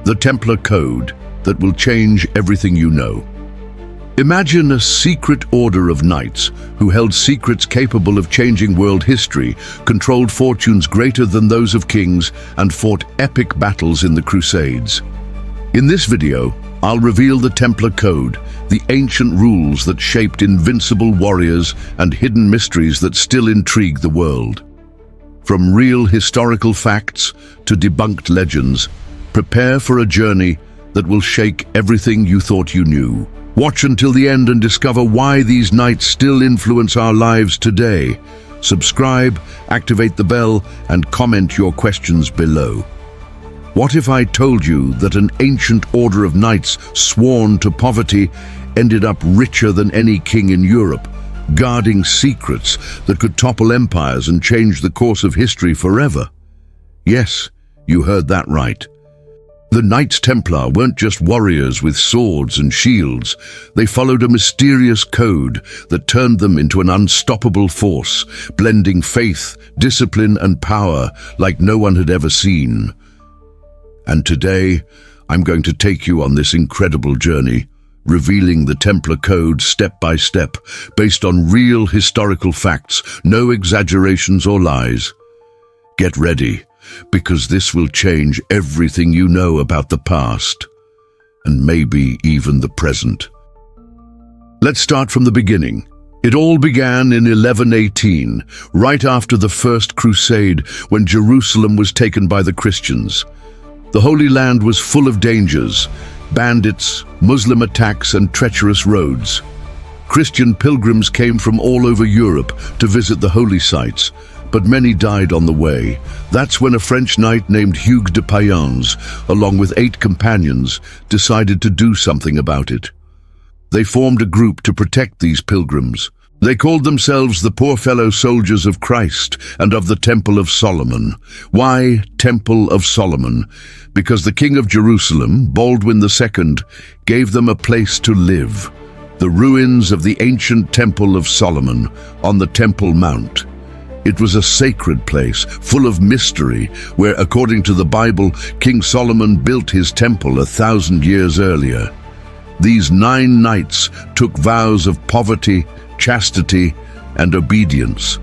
the Templar Code that will change everything you know. Imagine a secret order of knights who held secrets capable of changing world history, controlled fortunes greater than those of kings, and fought epic battles in the Crusades. In this video, I'll reveal the Templar Code, the ancient rules that shaped invincible warriors and hidden mysteries that still intrigue the world. From real historical facts to debunked legends, prepare for a journey that will shake everything you thought you knew. Watch until the end and discover why these knights still influence our lives today. Subscribe, activate the bell, and comment your questions below. What if I told you that an ancient order of knights sworn to poverty ended up richer than any king in Europe, guarding secrets that could topple empires and change the course of history forever? Yes, you heard that right. The Knights Templar weren't just warriors with swords and shields. They followed a mysterious code that turned them into an unstoppable force, blending faith, discipline, and power like no one had ever seen. And today, I'm going to take you on this incredible journey, revealing the Templar Code step by step, based on real historical facts, no exaggerations or lies. Get ready, because this will change everything you know about the past, and maybe even the present. Let's start from the beginning. It all began in 1118, right after the First Crusade, when Jerusalem was taken by the Christians. The Holy Land was full of dangers, bandits, Muslim attacks, and treacherous roads. Christian pilgrims came from all over Europe to visit the holy sites, but many died on the way. That's when a French knight named Hugues de Payens, along with 8 companions, decided to do something about it. They formed a group to protect these pilgrims. They called themselves the Poor Fellow Soldiers of Christ and of the Temple of Solomon. Why Temple of Solomon? Because the King of Jerusalem, Baldwin II, gave them a place to live. The ruins of the ancient Temple of Solomon on the Temple Mount. It was a sacred place, full of mystery, where, according to the Bible, King Solomon built his temple 1,000 years earlier. These 9 knights took vows of poverty, chastity, and obedience.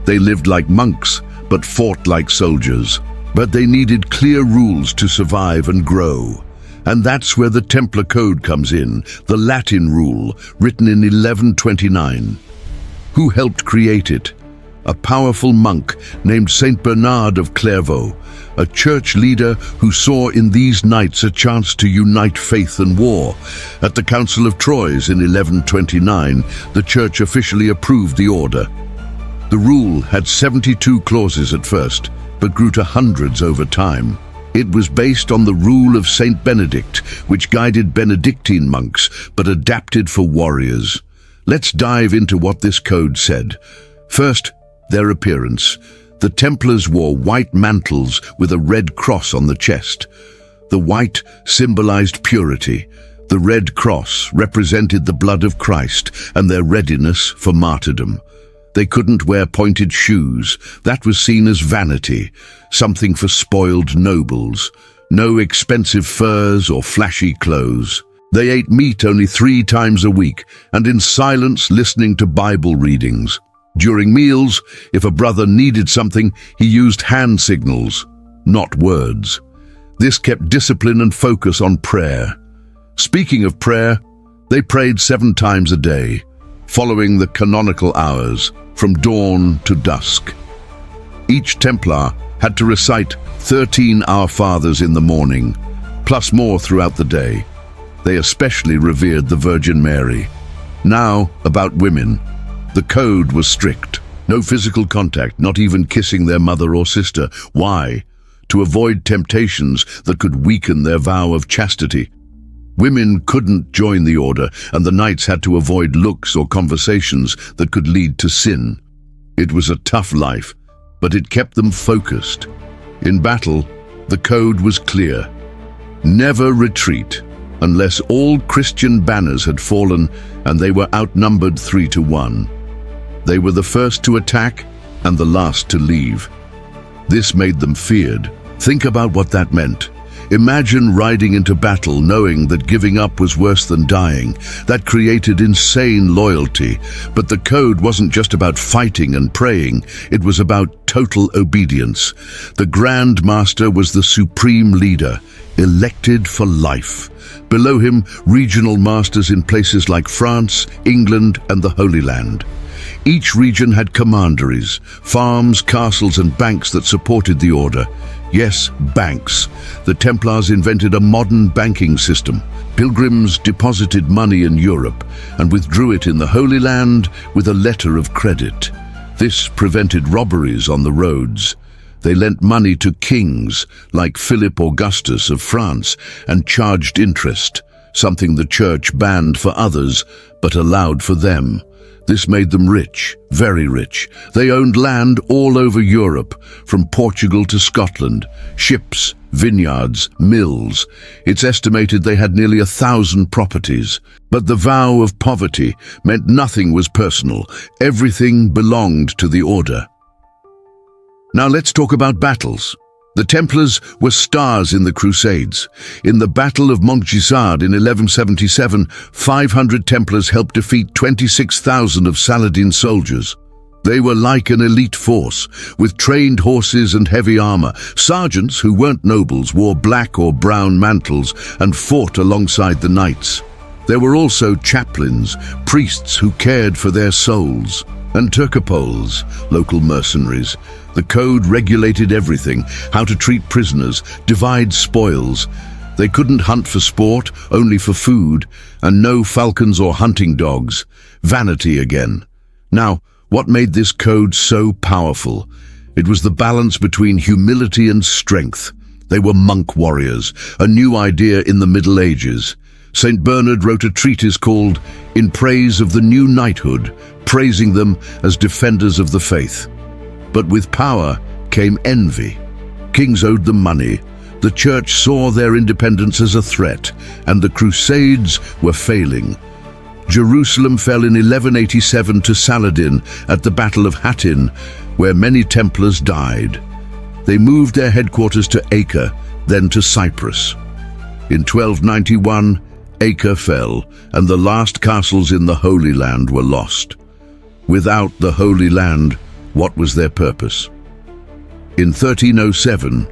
They lived like monks, but fought like soldiers. But they needed clear rules to survive and grow. And that's where the Templar Code comes in, the Latin rule, written in 1129. Who helped create it? A powerful monk named Saint Bernard of Clairvaux, a church leader who saw in these knights a chance to unite faith and war. At the Council of Troyes in 1129, the church officially approved the order. The rule had 72 clauses at first, but grew to hundreds over time. It was based on the rule of Saint Benedict, which guided Benedictine monks, but adapted for warriors. Let's dive into what this code said. First, their appearance. The Templars wore white mantles with a red cross on the chest. The white symbolized purity. The red cross represented the blood of Christ and their readiness for martyrdom. They couldn't wear pointed shoes. That was seen as vanity, something for spoiled nobles. No expensive furs or flashy clothes. They ate meat only 3 times a week, and in silence listening to Bible readings. During meals, if a brother needed something, he used hand signals, not words. This kept discipline and focus on prayer. Speaking of prayer, they prayed 7 times a day, following the canonical hours, from dawn to dusk. Each Templar had to recite 13 Our Fathers in the morning, plus more throughout the day. They especially revered the Virgin Mary. Now, about women. The code was strict. No physical contact, not even kissing their mother or sister. Why? To avoid temptations that could weaken their vow of chastity. Women couldn't join the order, and the knights had to avoid looks or conversations that could lead to sin. It was a tough life, but it kept them focused. In battle, the code was clear. Never retreat unless all Christian banners had fallen and they were outnumbered 3-1. They were the first to attack and the last to leave. This made them feared. Think about what that meant. Imagine riding into battle knowing that giving up was worse than dying. That created insane loyalty. But the code wasn't just about fighting and praying, it was about total obedience. The Grand Master was the supreme leader, elected for life. Below him, regional masters in places like France, England, and the Holy Land. Each region had commanderies, farms, castles, and banks that supported the order. Yes, banks. The Templars invented a modern banking system. Pilgrims deposited money in Europe and withdrew it in the Holy Land with a letter of credit. This prevented robberies on the roads. They lent money to kings like Philip Augustus of France and charged interest, something the church banned for others but allowed for them. This made them rich, very rich. They owned land all over Europe, from Portugal to Scotland, ships, vineyards, mills. It's estimated they had nearly 1,000 properties. But the vow of poverty meant nothing was personal. Everything belonged to the order. Now let's talk about battles. The Templars were stars in the Crusades. In the Battle of Montgisard in 1177, 500 Templars helped defeat 26,000 of Saladin's soldiers. They were like an elite force, with trained horses and heavy armor. Sergeants, who weren't nobles, wore black or brown mantles and fought alongside the knights. There were also chaplains, priests who cared for their souls, and Turcopoles, local mercenaries. The code regulated everything: how to treat prisoners, divide spoils. They couldn't hunt for sport, only for food, and no falcons or hunting dogs. Vanity again. Now, what made this code so powerful? It was the balance between humility and strength. They were monk warriors, a new idea in the Middle Ages. St. Bernard wrote a treatise called In Praise of the New Knighthood, praising them as defenders of the faith. But with power came envy. Kings owed them money. The church saw their independence as a threat, and the Crusades were failing. Jerusalem fell in 1187 to Saladin at the Battle of Hattin, where many Templars died. They moved their headquarters to Acre, then to Cyprus. In 1291, Acre fell, and the last castles in the Holy Land were lost. Without the Holy Land, what was their purpose? In 1307,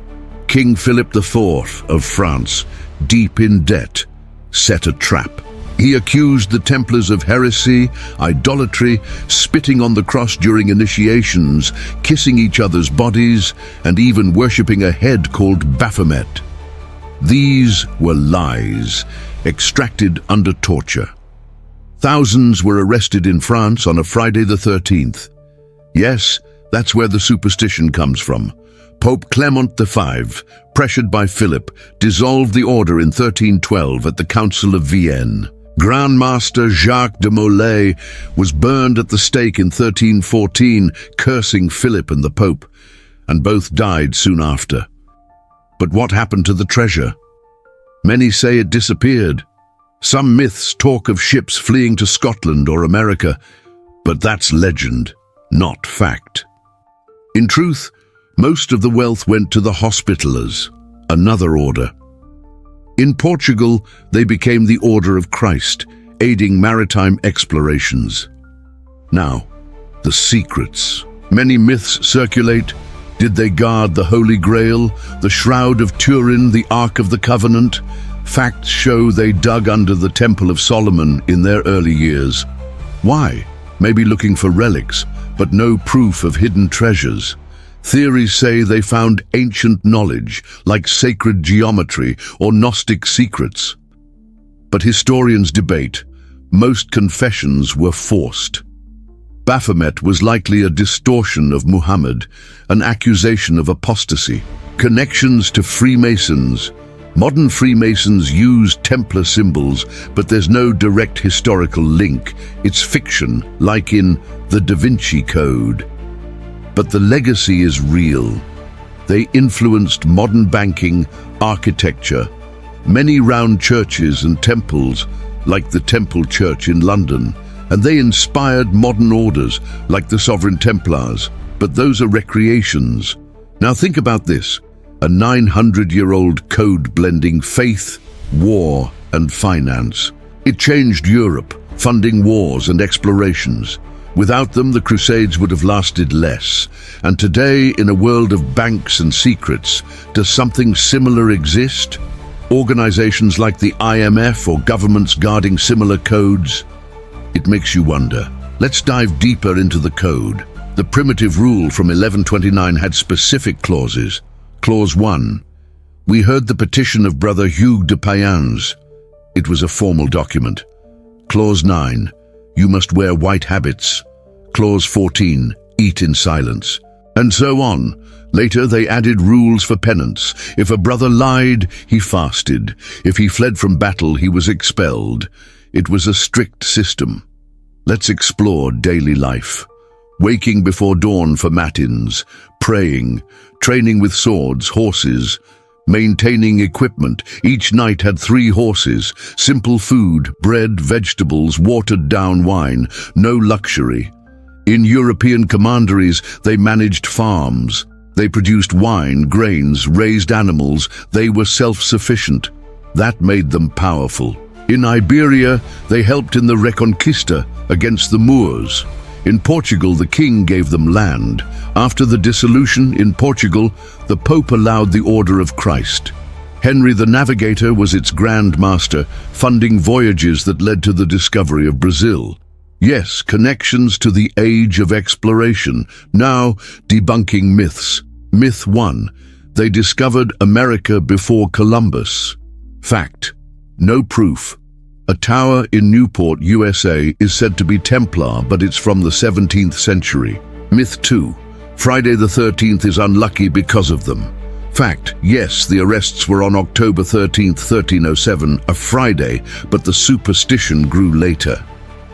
King Philip IV of France, deep in debt, set a trap. He accused the Templars of heresy, idolatry, spitting on the cross during initiations, kissing each other's bodies, and even worshipping a head called Baphomet. These were lies, extracted under torture. Thousands were arrested in France on a Friday the 13th. Yes, that's where the superstition comes from. Pope Clement V, pressured by Philip, dissolved the order in 1312 at the Council of Vienne. Grand Master Jacques de Molay was burned at the stake in 1314, cursing Philip and the Pope, and both died soon after. But what happened to the treasure? Many say it disappeared. Some myths talk of ships fleeing to Scotland or America, but that's legend, not fact. In truth, most of the wealth went to the Hospitallers, another order. In Portugal, they became the Order of Christ, aiding maritime explorations. Now, the secrets. Many myths circulate. Did they guard the Holy Grail, the Shroud of Turin, the Ark of the Covenant? Facts show they dug under the Temple of Solomon in their early years. Why? Maybe looking for relics, but no proof of hidden treasures. Theories say they found ancient knowledge, like sacred geometry or Gnostic secrets. But historians debate. Most confessions were forced. Baphomet was likely a distortion of Muhammad, an accusation of apostasy. Connections to Freemasons. Modern Freemasons use Templar symbols, but there's no direct historical link. It's fiction, like in the Da Vinci Code. But the legacy is real. They influenced modern banking, architecture, many round churches and temples, like the Temple Church in London, and they inspired modern orders, like the Sovereign Templars. But those are recreations. Now think about this. a 900-year-old code blending faith, war, and finance. It changed Europe, funding wars and explorations. Without them, the Crusades would have lasted less. And today, in a world of banks and secrets, does something similar exist? Organizations like the IMF or governments guarding similar codes? It makes you wonder. Let's dive deeper into the code. The primitive rule from 1129 had specific clauses. Clause 1. We heard the petition of Brother Hugues de Payens. It was a formal document. Clause 9. You must wear white habits. Clause 14. Eat in silence. And so on. Later they added rules for penance. If a brother lied, he fasted. If he fled from battle, he was expelled. It was a strict system. Let's explore daily life. Waking before dawn for matins, praying, training with swords, horses, maintaining equipment. Each knight had 3 horses, simple food, bread, vegetables, watered-down wine, no luxury. In European commanderies, they managed farms. They produced wine, grains, raised animals. They were self-sufficient. That made them powerful. In Iberia, they helped in the Reconquista against the Moors. In Portugal, the king gave them land. After the dissolution in Portugal, the Pope allowed the Order of Christ. Henry the Navigator was its Grand Master, funding voyages that led to the discovery of Brazil. Yes, connections to the age of exploration. Now, debunking myths. Myth 1. They discovered America before Columbus. Fact. No proof. A tower in Newport, USA is said to be Templar, but it's from the 17th century. Myth 2. Friday the 13th is unlucky because of them. Fact. Yes, the arrests were on October 13th, 1307, a Friday, but the superstition grew later.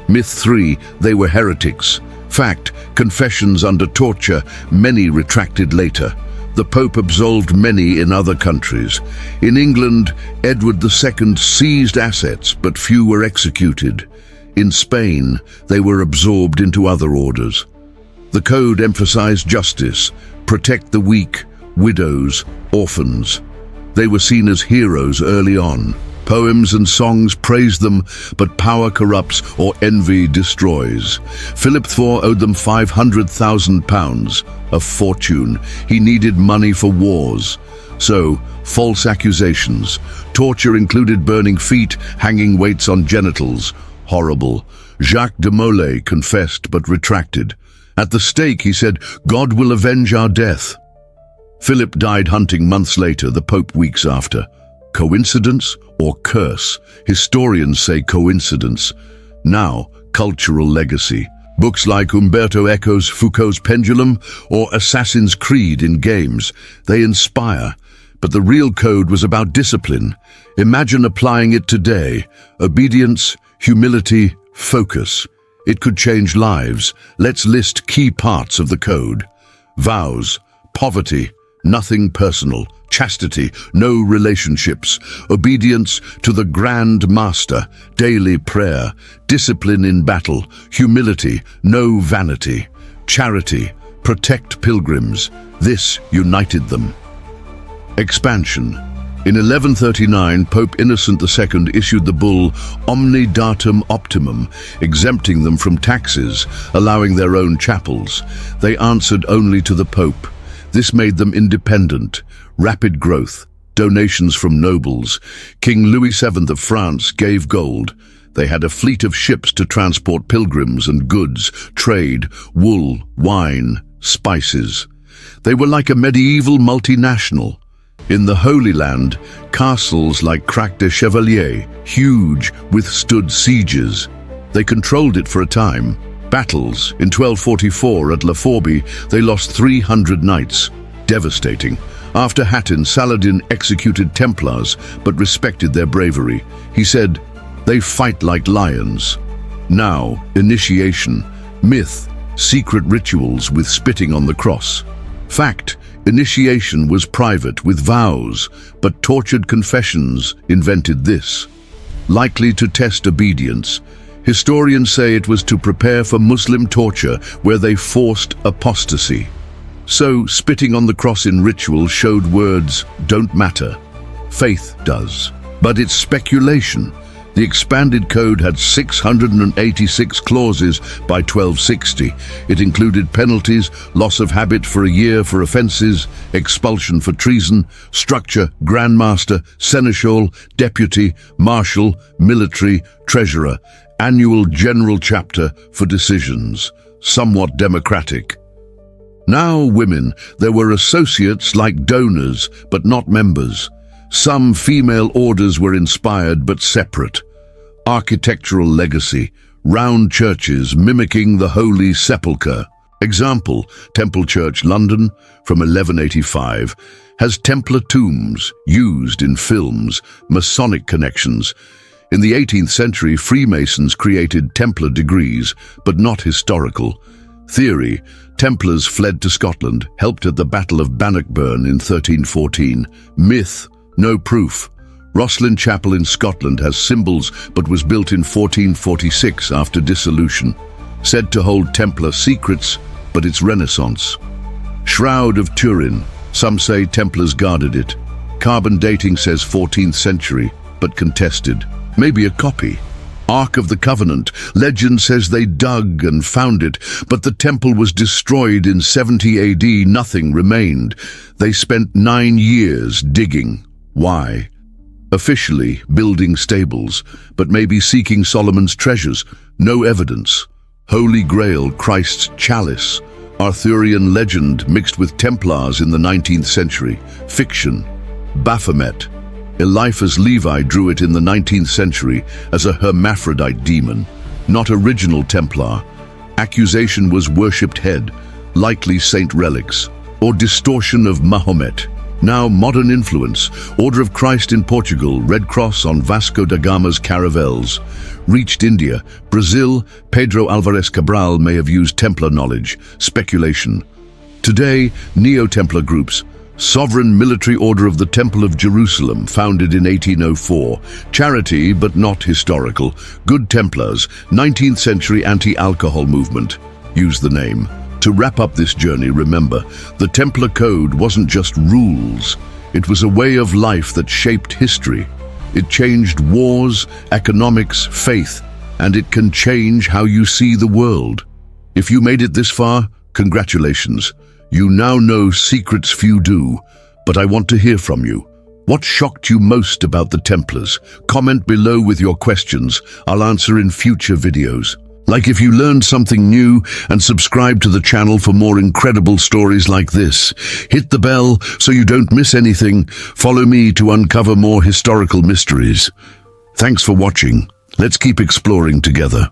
Myth 3. They were heretics. Fact. Confessions under torture, many retracted later. The Pope absolved many in other countries. In England, Edward II seized assets, but few were executed. In Spain, they were absorbed into other orders. The code emphasized justice, protect the weak, widows, orphans. They were seen as heroes early on. Poems and songs praised them, but power corrupts or envy destroys. Philip IV owed them £500,000 of fortune. He needed money for wars. So, false accusations. Torture included burning feet, hanging weights on genitals. Horrible. Jacques de Molay confessed but retracted. At the stake, he said, "God will avenge our death." Philip died hunting months later, the Pope weeks after. Coincidence or curse? Historians say coincidence. Now, cultural legacy. Books like Umberto Eco's Foucault's Pendulum or Assassin's Creed in games, they inspire. But the real code was about discipline. Imagine applying it today. Obedience, humility, focus. It could change lives. Let's list key parts of the code. Vows, poverty, nothing personal. Chastity, no relationships. Obedience to the Grand Master, daily prayer. Discipline in battle, humility, no vanity. Charity, protect pilgrims. This united them. Expansion. In 1139, Pope Innocent II issued the bull Omni Datum Optimum, exempting them from taxes, allowing their own chapels. They answered only to the Pope. This made them independent. Rapid growth, donations from nobles. King Louis VII of France gave gold. They had a fleet of ships to transport pilgrims and goods, trade, wool, wine, spices. They were like a medieval multinational. In the Holy Land, castles like Crac de Chevalier, huge, withstood sieges. They controlled it for a time. Battles. In 1244 at La Forbie, they lost 300 knights. Devastating. After Hattin, Saladin executed Templars, but respected their bravery. He said, "They fight like lions." Now, initiation. Myth, secret rituals with spitting on the cross. Fact, initiation was private with vows, but tortured confessions invented this. Likely to test obedience. Historians say it was to prepare for Muslim torture where they forced apostasy. So, spitting on the cross in ritual showed words don't matter. Faith does. But it's speculation. The expanded code had 686 clauses by 1260. It included penalties, loss of habit for a year for offences, expulsion for treason, structure, grandmaster, seneschal, deputy, marshal, military, treasurer, annual general chapter for decisions, somewhat democratic. Now women, there were associates like donors, but not members. Some female orders were inspired but separate. Architectural legacy, round churches mimicking the Holy Sepulchre. Example, Temple Church, London, from 1185, has Templar tombs used in films, Masonic connections. In the 18th century, Freemasons created Templar degrees, but not historical. Theory, Templars fled to Scotland, helped at the Battle of Bannockburn in 1314. Myth, no proof. Rosslyn Chapel in Scotland has symbols but was built in 1446 after dissolution. Said to hold Templar secrets, but it's Renaissance. Shroud of Turin, some say Templars guarded it. Carbon dating says 14th century, but contested. Maybe a copy. Ark of the Covenant, legend says they dug and found it, but the temple was destroyed in 70 AD, nothing remained. They spent 9 years digging. Why? Officially building stables, but maybe seeking Solomon's treasures. No evidence. Holy Grail, Christ's chalice. Arthurian legend mixed with Templars in the 19th century. Fiction. Baphomet. Eliphas Levi drew it in the 19th century as a hermaphrodite demon. Not original Templar. Accusation was worshipped head, likely saint relics. Or distortion of Mahomet. Now modern influence, Order of Christ in Portugal, Red Cross on Vasco da Gama's caravels. Reached India, Brazil, Pedro Alvarez Cabral may have used Templar knowledge, speculation. Today, Neo-Templar groups, Sovereign Military Order of the Temple of Jerusalem, founded in 1804, charity but not historical. Good Templars, 19th century anti-alcohol movement, use the name. To wrap up this journey, remember, the Templar Code wasn't just rules. It was a way of life that shaped history. It changed wars, economics, faith, and it can change how you see the world. If you made it this far, congratulations. You now know secrets few do, but I want to hear from you. What shocked you most about the Templars? Comment below with your questions. I'll answer in future videos. Like if you learned something new, and subscribe to the channel for more incredible stories like this. Hit the bell so you don't miss anything. Follow me to uncover more historical mysteries. Thanks for watching. Let's keep exploring together.